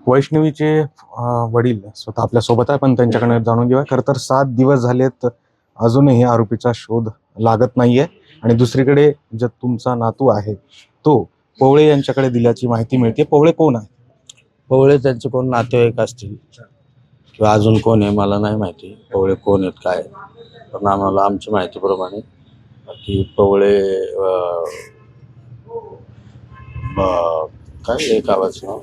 वैष्णवीचे वडील स्वतः आपल्या सोबत आहे, पण त्यांच्याकडे जाणून घेऊया. खरं तर 7 दिवस झालेत, अजूनही आरोपीचा शोध लागत नाहीये. आणि दुसरीकडे जो तुमचा नातू आहे तो पवळे यांच्याकडे दिल्याची माहिती मिळते. पवळे कोण आहे? पवळे त्यांचे कोण नातेवाईक असतील किंवा अजून कोण आहे मला नाही माहिती. पवळे कोण आहेत काय, पण आम्हाला आमच्या माहितीप्रमाणे की पवळे काय एक आवाज नाव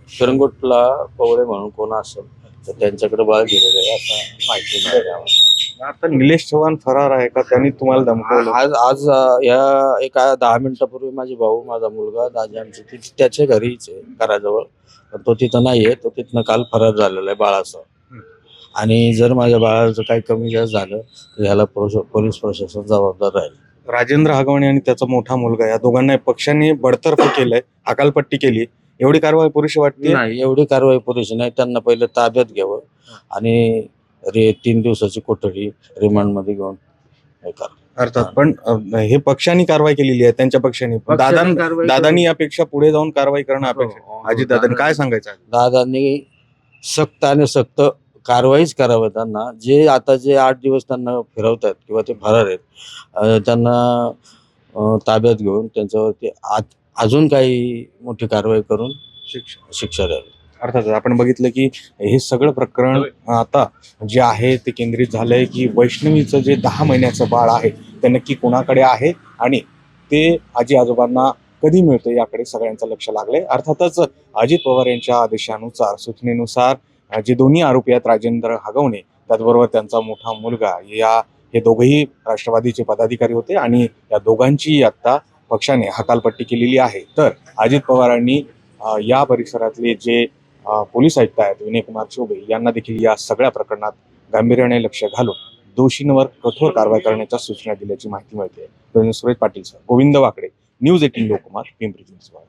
फिरंगोटला पवळे म्हणून कोण असेल तर त्यांच्याकडे बाळ गेलेलं आहे आता माहिती मिळाली आम्हाला. आता निलेश चव्हाण फरार आहे का? त्यांनी तुम्हाला धमकावलं? आज आज या एका 10 मिनिटापूर्वी माझे भाऊ, माझा मुलगा, दाजी आमची त्याच्या घरीच आहे घराजवळ, पण तो तिथं नाहीये. तो तिथनं काल फरार झालेला आहे बाळासह. आणि जर माझ्या बाळाचं काही कमी जास्त झालं तर याला पोलीस प्रशासन जबाबदार राहील. राजेंद्र हगवणे आणि त्याचा मोठा मुलगा या दोघांना पक्षांनी बडतर्फ केलंय, हकालपट्टी केली. एवढी कारवाई पुरेशी वाटते? नाही, एवढी कारवाई पुरेशी नाही. त्यांना पहिलं ताब्यात घ्यावं आणि 3 दिवसाची कोठडी रिमांडमध्ये घेऊन हे करा. अर्थात, पण हे पक्षांनी कारवाई केलेली आहे, त्यांच्या पक्षांनी. दादांनी यापेक्षा पुढे जाऊन कारवाई करणं अपेक्षा. अजित दादांनी काय सांगायचं? दादांनी सक्त आणि सक्त कारवाईच करावं त्यांना. जे आता जे 8 दिवस त्यांना फिरवतात किंवा ते फरार आहेत, त्यांना ताब्यात घेऊन त्यांच्यावरती अजून काही मोठी कारवाई करून शिक्षा द्यावी. अर्थात आपण बघितलं की हे सगळं प्रकरण आता जे आहे ते केंद्रित झालंय की वैष्णवीचं जे 10 महिन्याचं बाळ आहे ते नक्की कोणाकडे आहे आणि ते आजी आजोबांना कधी मिळतं याकडे सगळ्यांचं लक्ष लागलंय. अर्थातच अजित पवार यांच्या आदेशानुसार, सूचनेनुसार जे दोन्ही आरोपी आहेत, राजेंद्र हगवणे त्याचबरोबर त्यांचा मोठा मुलगा, हे दोघेही राष्ट्रवादीचे पदाधिकारी होते आणि या दोघांची आता पक्षाने हकालपट्टी केलेली आहे. तर अजित पवारांनी या परिसरातले जे पोलीस आयुक्त आहेत विनय कुमार चौबे यांना देखील या सगळ्या प्रकरणात गांभीर्याने लक्ष घालून दोषींवर कठोर कारवाई करण्याच्या सूचना दिल्याची माहिती मिळते. सुरेश पाटील सर, गोविंद वाकडे, न्यूज 18 लोकमत, पिंपरी चिंचवड.